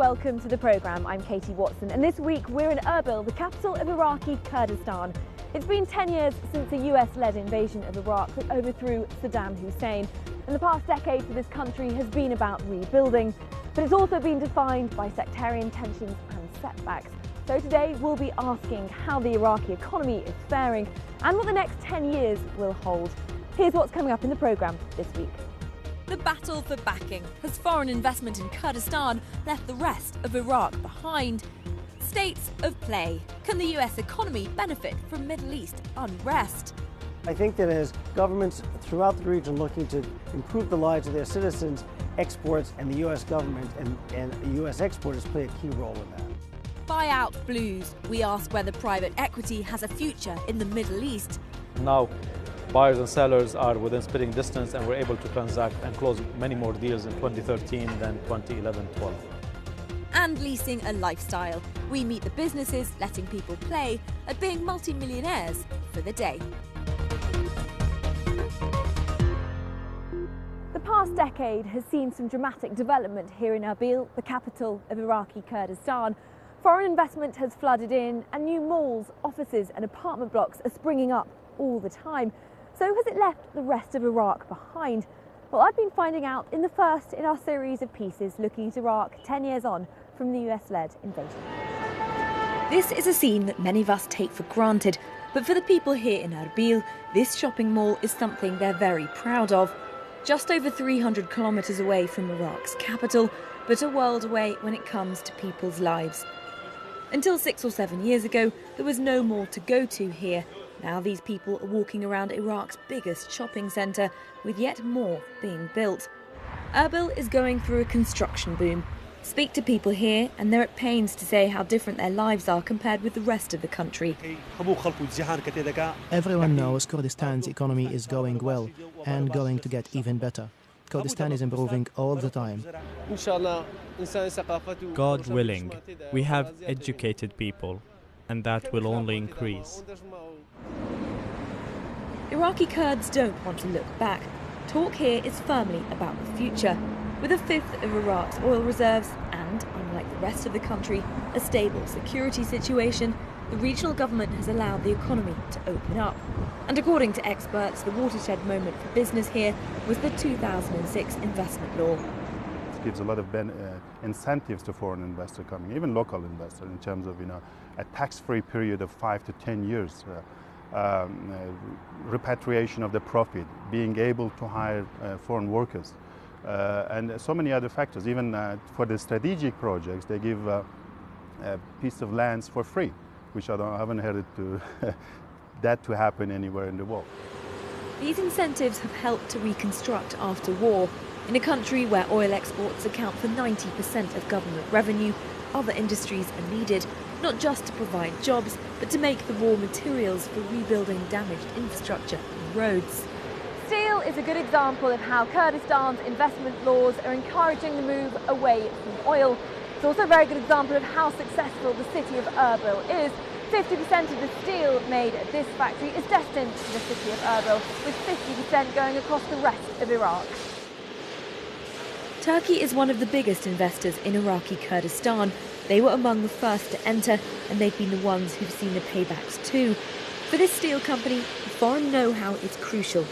welcome to the programme. I'm Katie Watson, and this week we're in Erbil, the capital of Iraqi Kurdistan. It's been 10 years since the US-led invasion of Iraq that overthrew Saddam Hussein, and the past decade for this country has been about rebuilding, but it's also been defined by sectarian tensions and setbacks. So today we'll be asking how the Iraqi economy is faring and what the next 10 years will hold. Here's what's coming up in the programme this week. The battle for backing has foreign investment in Kurdistan left the rest of Iraq behind. States of play. Can the US economy benefit from Middle East unrest? I think that as governments throughout the region looking to improve the lives of their citizens, exports and the US government and US exporters play a key role in that. Buyout blues. We ask whether private equity has a future in the Middle East. Now, buyers and sellers are within spitting distance and we're able to transact and close many more deals in 2013 than 2011-12. And leasing a lifestyle. We meet the businesses letting people play at being multi-millionaires for the day. The past decade has seen some dramatic development here in Erbil, the capital of Iraqi Kurdistan. Foreign investment has flooded in and new malls, offices and apartment blocks are springing up all the time. So has it left the rest of Iraq behind? Well, I've been finding out in the first in our series of pieces looking at Iraq 10 years on from the US-led invasion. This is a scene that many of us take for granted, but for the people here in Erbil, this shopping mall is something they're very proud of. Just over 300 kilometres away from Iraq's capital, but a world away when it comes to people's lives. Until 6 or 7 years ago, there was no mall to go to here. Now these people are walking around Iraq's biggest shopping centre, with yet more being built. Erbil is going through a construction boom. Speak to people here and they're at pains to say how different their lives are compared with the rest of the country. Everyone knows Kurdistan's economy is going well and going to get even better. Kurdistan is improving all the time. God willing, we have educated people, and that will only increase. Iraqi Kurds don't want to look back. Talk here is firmly about the future. With a fifth of Iraq's oil reserves and, unlike the rest of the country, a stable security situation, the regional government has allowed the economy to open up. And according to experts, the watershed moment for business here was the 2006 investment law. It gives a lot of incentives to foreign investors coming, even local investors, in terms of a tax-free period of 5 to 10 years. Repatriation of the profit, being able to hire foreign workers, and so many other factors. Even for the strategic projects, they give a piece of lands for free, which I haven't heard that to happen anywhere in the world. These incentives have helped to reconstruct after war. In a country where oil exports account for 90% of government revenue, other industries are needed, not just to provide jobs, but to make the raw materials for rebuilding damaged infrastructure and roads. Steel is a good example of how Kurdistan's investment laws are encouraging the move away from oil. It's also a very good example of how successful the city of Erbil is. 50% of the steel made at this factory is destined to the city of Erbil, with 50% going across the rest of Iraq. Turkey is one of the biggest investors in Iraqi Kurdistan. They were among the first to enter, and they've been the ones who've seen the paybacks too. For this steel company, the foreign know-how is crucial.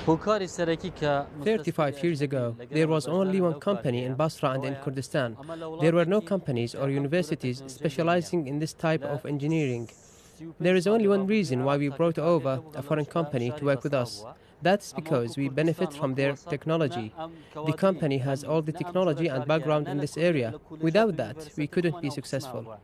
35 years ago, there was only one company in Basra and in Kurdistan. There were no companies or universities specializing in this type of engineering. There is only one reason why we brought over a foreign company to work with us. That's because we benefit from their technology. The company has all the technology and background in this area. Without that, we couldn't be successful.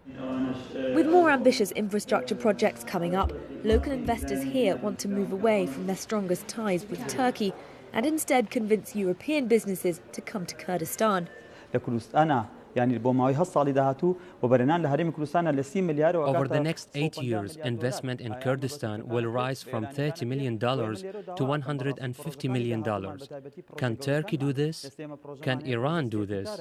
With more ambitious infrastructure projects coming up, local investors here want to move away from their strongest ties with Turkey and instead convince European businesses to come to Kurdistan. Over the next 8 years, investment in Kurdistan will rise from $30 million to $150 million. Can Turkey do this? Can Iran do this?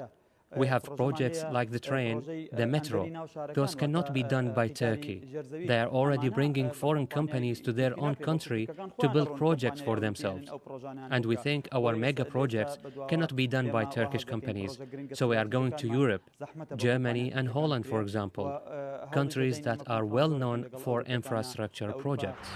We have projects like the train, the metro. Those cannot be done by Turkey. They are already bringing foreign companies to their own country to build projects for themselves. And we think our mega projects cannot be done by Turkish companies. So we are going to Europe, Germany and Holland, for example, countries that are well known for infrastructure projects.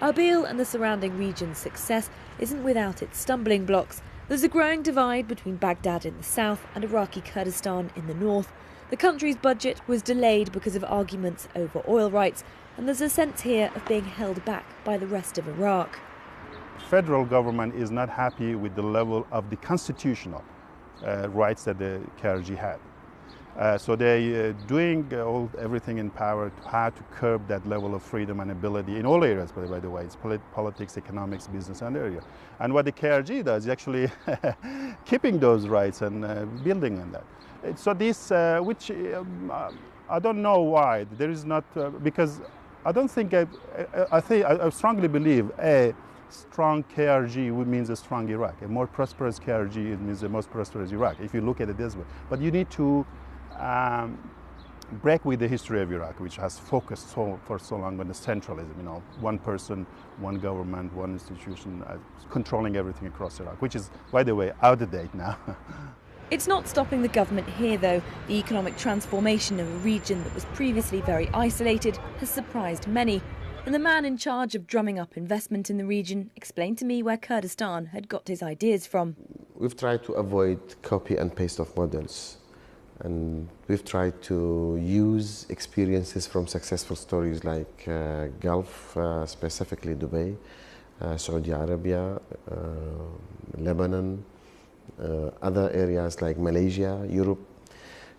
Erbil and the surrounding region's success isn't without its stumbling blocks. There's a growing divide between Baghdad in the south and Iraqi Kurdistan in the north. The country's budget was delayed because of arguments over oil rights, and there's a sense here of being held back by the rest of Iraq. Federal government is not happy with the level of the constitutional rights that the KRG had. So they're doing everything in power to how to curb that level of freedom and ability in all areas, by the way. It's politics, economics, business, and area. And what the KRG does is actually keeping those rights and building on that. So this, which I don't know why, there is not, because I don't think, I strongly believe a strong KRG means a strong Iraq. A more prosperous KRG means a more prosperous Iraq, if you look at it this way. But you need to break with the history of Iraq, which has focused for so long on the centralism, one person, one government, one institution, controlling everything across Iraq, which is, by the way, out of date now. It's not stopping the government here, though. The economic transformation of a region that was previously very isolated has surprised many. And the man in charge of drumming up investment in the region explained to me where Kurdistan had got his ideas from. We've tried to avoid copy and paste of models. And we've tried to use experiences from successful stories like Gulf, specifically Dubai, Saudi Arabia, Lebanon, other areas like Malaysia, Europe.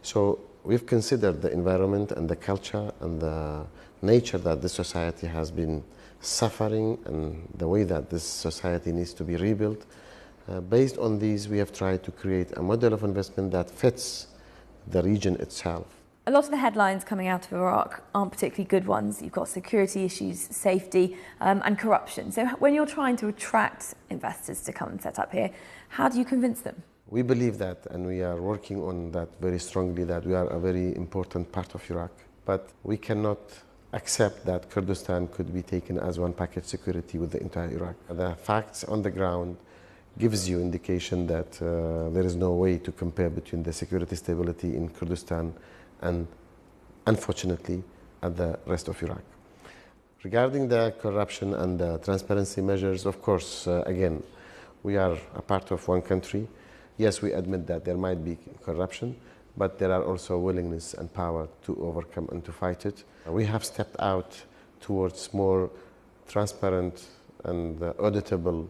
So we've considered the environment and the culture and the nature that this society has been suffering and the way that this society needs to be rebuilt. Based on these, we have tried to create a model of investment that fits the region itself. A lot of the headlines coming out of Iraq aren't particularly good ones. You've got security issues, safety, and corruption. So when you're trying to attract investors to come and set up here, how do you convince them? We believe that, and we are working on that very strongly, that we are a very important part of Iraq. But we cannot accept that Kurdistan could be taken as one package security with the entire Iraq. The facts on the ground gives you indication that there is no way to compare between the security stability in Kurdistan and, unfortunately, at the rest of Iraq. Regarding the corruption and the transparency measures, of course, again, we are a part of one country. Yes, we admit that there might be corruption, but there are also willingness and power to overcome and to fight it. We have stepped out towards more transparent and auditable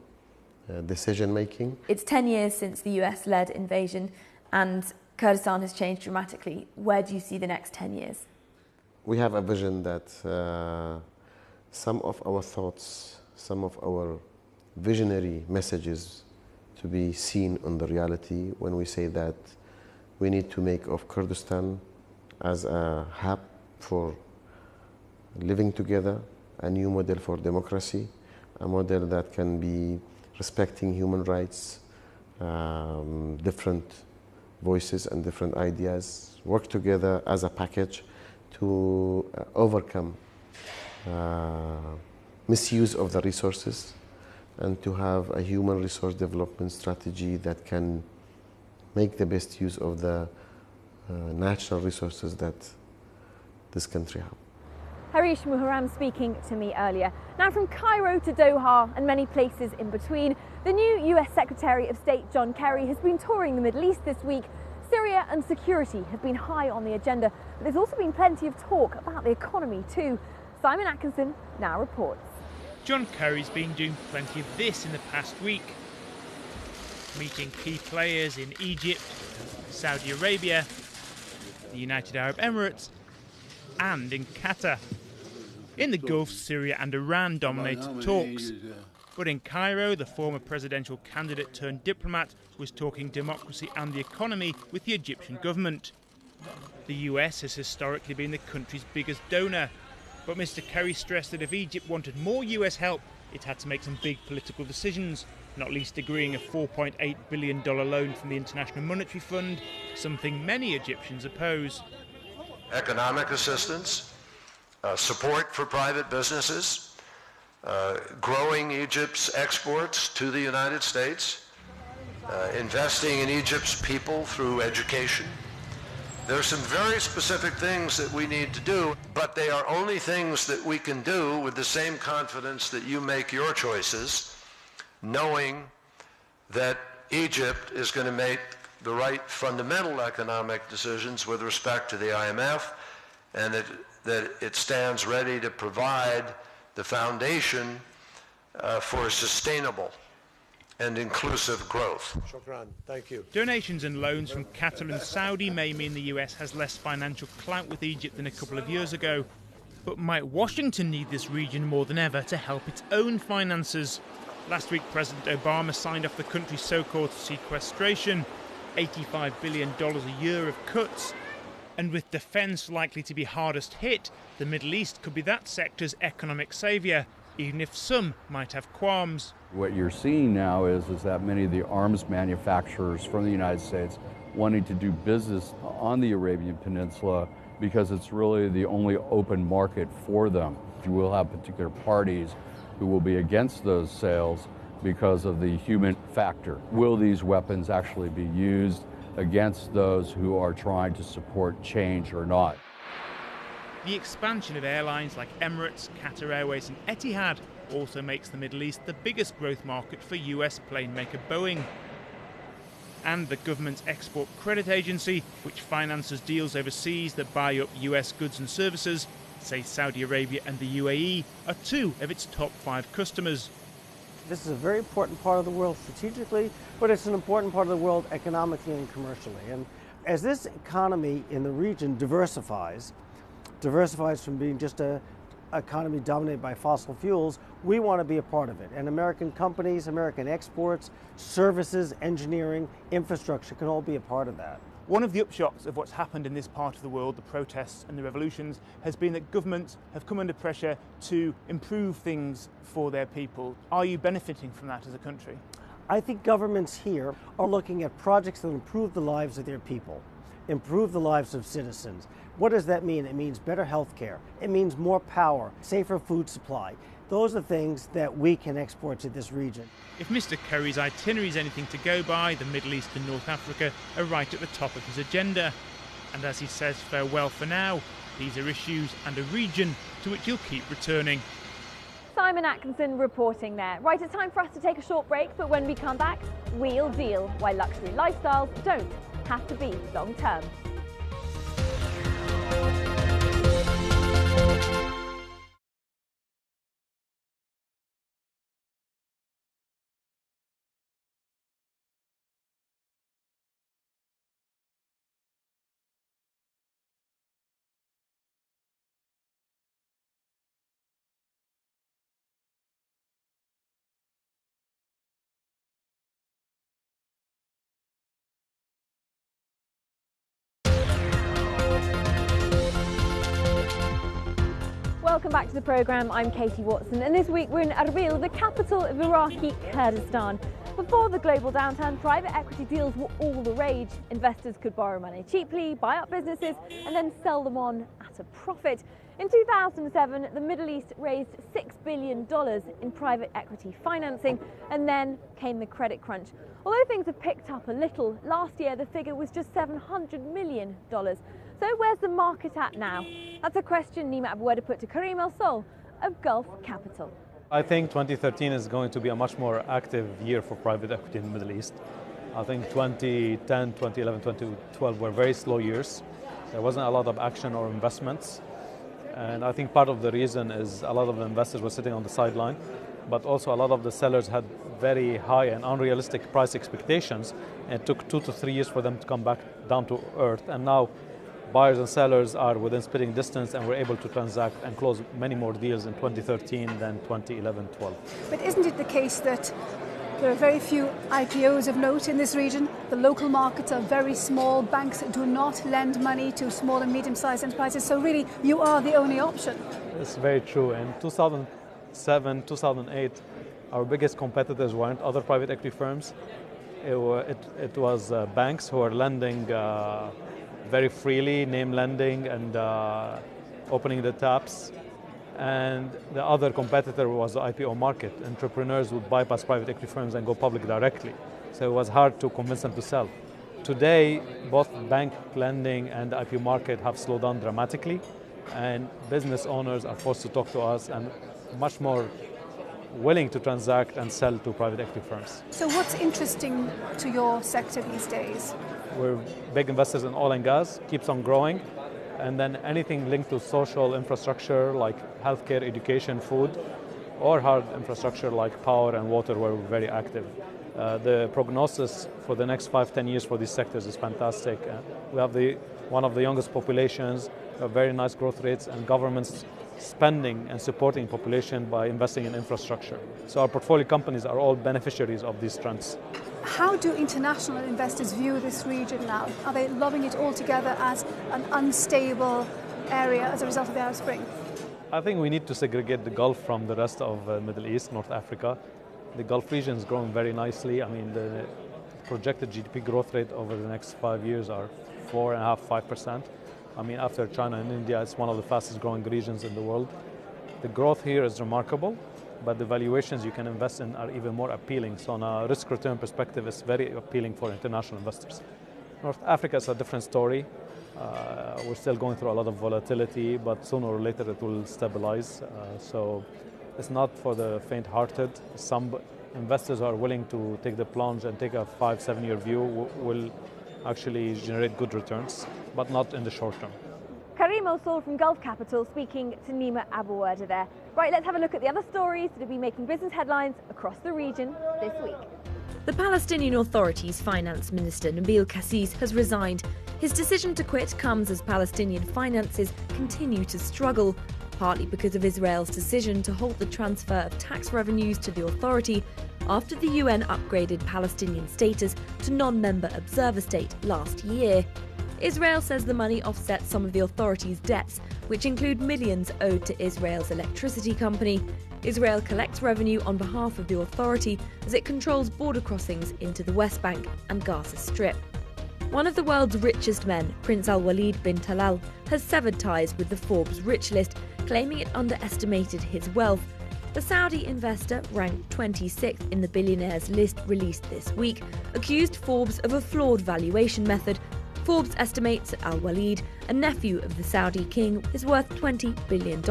decision-making. It's 10 years since the US-led invasion and Kurdistan has changed dramatically. Where do you see the next 10 years? We have a vision that some of our thoughts, some of our visionary messages to be seen on the reality when we say that we need to make of Kurdistan as a hub for living together, a new model for democracy, a model that can be respecting human rights, different voices and different ideas, work together as a package to overcome misuse of the resources and to have a human resource development strategy that can make the best use of the natural resources that this country has. Harish Muharram speaking to me earlier. Now from Cairo to Doha and many places in between, the new US Secretary of State John Kerry has been touring the Middle East this week. Syria and security have been high on the agenda, but there's also been plenty of talk about the economy too. Simon Atkinson now reports. John Kerry's been doing plenty of this in the past week, meeting key players in Egypt, Saudi Arabia, the United Arab Emirates, and in Qatar. In the Gulf, Syria and Iran dominated talks. But in Cairo, the former presidential candidate turned diplomat was talking democracy and the economy with the Egyptian government. The US has historically been the country's biggest donor, but Mr. Kerry stressed that if Egypt wanted more US help, it had to make some big political decisions, not least agreeing a $4.8 billion loan from the International Monetary Fund, something many Egyptians oppose. Economic assistance, support for private businesses, growing Egypt's exports to the United States, investing in Egypt's people through education. There are some very specific things that we need to do, but they are only things that we can do with the same confidence that you make your choices, knowing that Egypt is going to make the right fundamental economic decisions with respect to the IMF, and that it stands ready to provide the foundation for sustainable and inclusive growth. Shukran. Thank you. Donations and loans from Qatar and Saudi may mean the US has less financial clout with Egypt than a couple of years ago. But might Washington need this region more than ever to help its own finances? Last week, President Obama signed off the country's so-called sequestration, $85 billion a year of cuts. And with defence likely to be hardest hit, the Middle East could be that sector's economic saviour, even if some might have qualms. What you're seeing now is that many of the arms manufacturers from the United States wanting to do business on the Arabian Peninsula because it's really the only open market for them. You will have particular parties who will be against those sales because of the human factor. Will these weapons actually be used against those who are trying to support change or not? The expansion of airlines like Emirates, Qatar Airways and Etihad also makes the Middle East the biggest growth market for US plane maker Boeing. And the government's Export Credit Agency, which finances deals overseas that buy up US goods and services, say Saudi Arabia and the UAE, are two of its top 5 customers. This is a very important part of the world strategically, but it's an important part of the world economically and commercially. And as this economy in the region diversifies from being just an economy dominated by fossil fuels, we want to be a part of it. And American companies, American exports, services, engineering, infrastructure can all be a part of that. One of the upshots of what's happened in this part of the world, the protests and the revolutions, has been that governments have come under pressure to improve things for their people. Are you benefiting from that as a country? I think governments here are looking at projects that improve the lives of their people, improve the lives of citizens. What does that mean? It means better health care. It means more power, safer food supply. Those are things that we can export to this region. If Mr. Curry's itinerary is anything to go by, the Middle East and North Africa are right at the top of his agenda. And as he says farewell for now, these are issues and a region to which he'll keep returning. Simon Atkinson reporting there. Right, it's time for us to take a short break, but when we come back, we'll deal why luxury lifestyles don't have to be long term. Welcome back to the programme. I'm Katie Watson, and this week we're in Erbil, the capital of Iraqi Kurdistan. Before the global downturn, private equity deals were all the rage. Investors could borrow money cheaply, buy up businesses, and then sell them on at a profit. In 2007, the Middle East raised $6 billion in private equity financing, and then came the credit crunch. Although things have picked up a little, last year the figure was just $700 million. So where's the market at now? That's a question Nima Aboueda put to Karim El Sol of Gulf Capital. I think 2013 is going to be a much more active year for private equity in the Middle East. I think 2010, 2011, 2012 were very slow years. There wasn't a lot of action or investments. And I think part of the reason is a lot of the investors were sitting on the sideline, but also a lot of the sellers had very high and unrealistic price expectations. And it took 2 to 3 years for them to come back down to earth. And now buyers and sellers are within spitting distance, and we're able to transact and close many more deals in 2013 than 2011-12. But isn't it the case that there are very few IPOs of note in this region? The local markets are very small. Banks do not lend money to small and medium-sized enterprises. So really, you are the only option. It's very true. In 2007, 2007, 2008, our biggest competitors weren't other private equity firms. It was banks who were lending very freely, name lending and opening the taps. And the other competitor was the IPO market. Entrepreneurs would bypass private equity firms and go public directly. So it was hard to convince them to sell. Today, both bank lending and the IPO market have slowed down dramatically, and business owners are forced to talk to us and much more willing to transact and sell to private equity firms. So what's interesting to your sector these days? We're big investors in oil and gas, keeps on growing, and then anything linked to social infrastructure like healthcare, education, food, or hard infrastructure like power and water, where we're very active. The prognosis for the next 5-10 years for these sectors is fantastic. We have one of the youngest populations, very nice growth rates, and governments spending and supporting population by investing in infrastructure. So our portfolio companies are all beneficiaries of these trends. How do international investors view this region now? Are they loving it altogether as an unstable area as a result of the Arab Spring? I think we need to segregate the Gulf from the rest of the Middle East, North Africa. The Gulf region is growing very nicely. I mean, the projected GDP growth rate over the next 5 years are 4.5–5%. I mean, after China and India, it's one of the fastest growing regions in the world. The growth here is remarkable, but the valuations you can invest in are even more appealing. So on a risk-return perspective, it's very appealing for international investors. North Africa is a different story. We're still going through a lot of volatility, but sooner or later it will stabilize. So it's not for the faint-hearted. Some investors who are willing to take the plunge and take a 5–7 year view will actually generate good returns, but not in the short term. Karim Osul from Gulf Capital speaking to Nima Abouwarda there. Right, let's have a look at the other stories that have been making business headlines across the region this week. The Palestinian Authority's finance minister Nabil Kassis has resigned. His decision to quit comes as Palestinian finances continue to struggle, partly because of Israel's decision to halt the transfer of tax revenues to the authority after the UN upgraded Palestinian status to non-member observer state last year. Israel says the money offsets some of the authority's debts, which include millions owed to Israel's electricity company. Israel collects revenue on behalf of the authority as it controls border crossings into the West Bank and Gaza Strip. One of the world's richest men, Prince Al-Walid bin Talal, has severed ties with the Forbes rich list, claiming it underestimated his wealth. The Saudi investor, ranked 26th in the billionaires list released this week, accused Forbes of a flawed valuation method. Forbes estimates that Al-Walid, a nephew of the Saudi king, is worth $20 billion.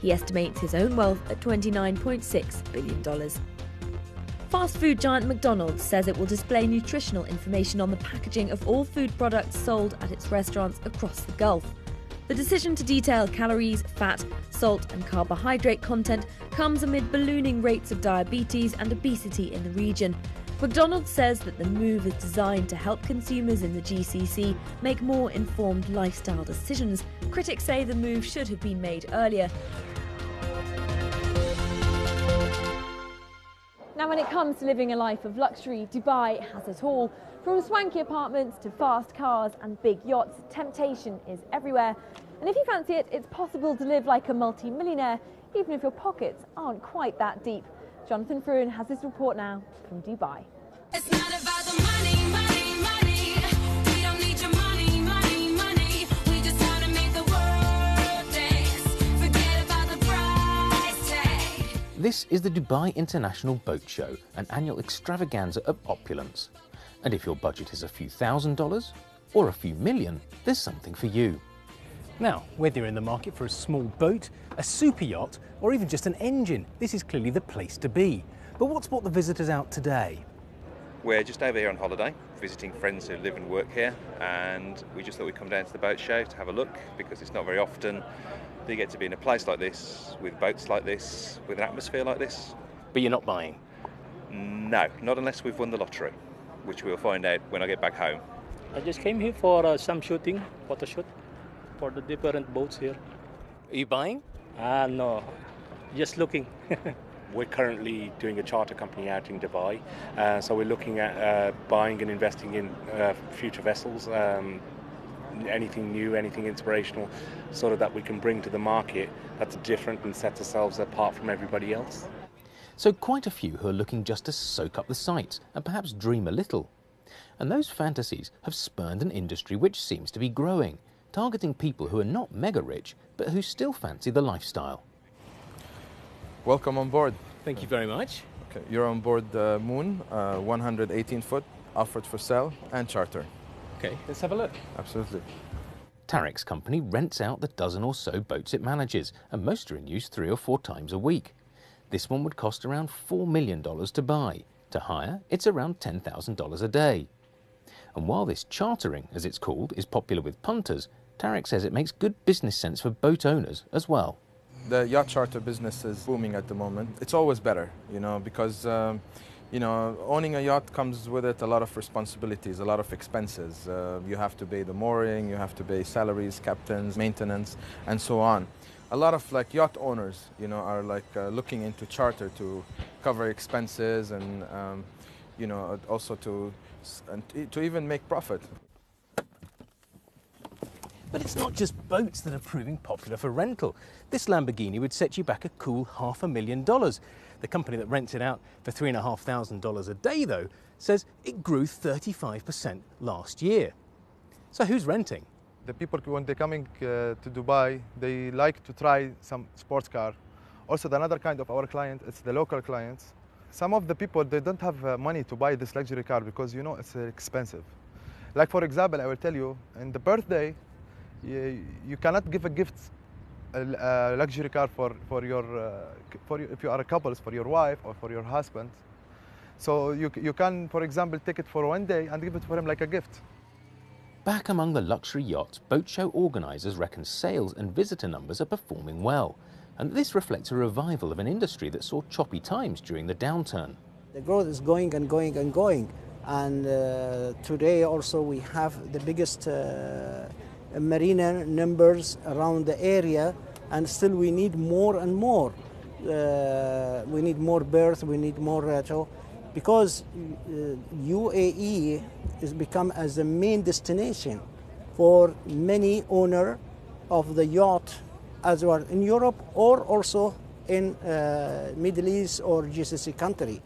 He estimates his own wealth at $29.6 billion. Fast food giant McDonald's says it will display nutritional information on the packaging of all food products sold at its restaurants across the Gulf. The decision to detail calories, fat, salt and carbohydrate content comes amid ballooning rates of diabetes and obesity in the region. McDonald's says that the move is designed to help consumers in the GCC make more informed lifestyle decisions. Critics say the move should have been made earlier. Now, when it comes to living a life of luxury, Dubai has it all. From swanky apartments to fast cars and big yachts, temptation is everywhere. And if you fancy it, it's possible to live like a multi-millionaire, even if your pockets aren't quite that deep. Jonathan Fruin has this report now from Dubai. It's not about the money, money, money. We don't need your money, money, money. We just want to make the world dance. Forget about the price tag. This is the Dubai International Boat Show, an annual extravaganza of opulence. And if your budget is a few $1,000s or a few million, there's something for you. Now, whether you're in the market for a small boat, a super yacht, or even just an engine, this is clearly the place to be. But what's brought the visitors out today? We're just over here on holiday, visiting friends who live and work here, and we just thought we'd come down to the boat show to have a look, because it's not very often that you get to be in a place like this, with boats like this, with an atmosphere like this. But you're not buying? No, not unless we've won the lottery, which we'll find out when I get back home. I just came here for some shooting, photo shoot, for the different boats here. Are you buying? No, just looking. We're currently doing a charter company out in Dubai, so we're looking at buying and investing in future vessels, anything new, anything inspirational, sort of that we can bring to the market that's different and sets ourselves apart from everybody else. So quite a few who are looking just to soak up the sights and perhaps dream a little. And those fantasies have spurned an industry which seems to be growing, targeting people who are not mega rich, but who still fancy the lifestyle. Welcome on board. Thank you very much. Okay, you're on board the Moon, 118-foot, offered for sale and charter. Okay, let's have a look. Absolutely. Tarek's company rents out the dozen or so boats it manages, and most are in use 3 or 4 times a week. This one would cost around $4 million to buy. To hire, it's around $10,000 a day. And while this chartering, as it's called, is popular with punters, Tarek says it makes good business sense for boat owners as well. The yacht charter business is booming at the moment. It's always better, because, owning a yacht comes with it a lot of responsibilities, a lot of expenses. You have to pay the mooring, you have to pay salaries, captains, maintenance, and so on. A lot of yacht owners, are looking into charter to cover expenses and, also to even make profit. But it's not just boats that are proving popular for rental. This Lamborghini would set you back a cool $500,000. The company that rents it out for $3,500 a day, though, says it grew 35% last year. So who's renting? The people, when they're coming to Dubai, they like to try some sports car. Also, another kind of our client, it's the local clients. Some of the people, they don't have money to buy this luxury car because, it's expensive. Like, for example, I will tell you, in the birthday, you cannot give a gift, a luxury car for your, if you are a couple, for your wife or for your husband. So you can, for example, take it for one day and give it for him like a gift. Back among the luxury yachts, boat show organisers reckon sales and visitor numbers are performing well. And this reflects a revival of an industry that saw choppy times during the downturn. The growth is going and going and going. And today also we have the biggest marina numbers around the area, and still we need more and more. We need more berth, we need more because UAE has become as the main destination for many owners of the yacht as well in Europe or also in Middle East or GCC country.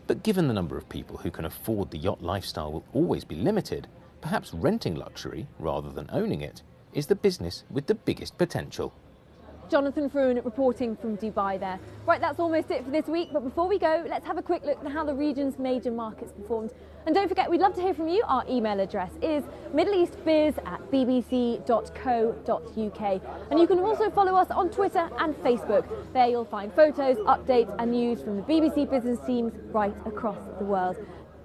But given the number of people who can afford the yacht lifestyle will always be limited, perhaps renting luxury, rather than owning it, is the business with the biggest potential. Jonathan Froon reporting from Dubai there. Right, that's almost it for this week, but before we go, let's have a quick look at how the region's major markets performed. And don't forget, we'd love to hear from you. Our email address is middleeastbiz@bbc.co.uk. And you can also follow us on Twitter and Facebook. There you'll find photos, updates and news from the BBC business teams right across the world.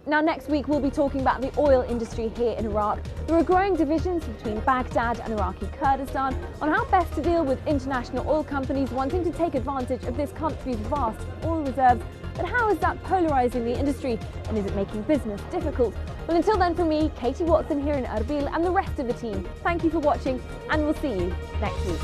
Now, next week we'll be talking about the oil industry here in Iraq. There are growing divisions between Baghdad and Iraqi Kurdistan on how best to deal with international oil companies wanting to take advantage of this country's vast oil reserves. But how is that polarising the industry, and is it making business difficult? Well, until then, from me, Katie Watson here in Erbil and the rest of the team, thank you for watching, and we'll see you next week.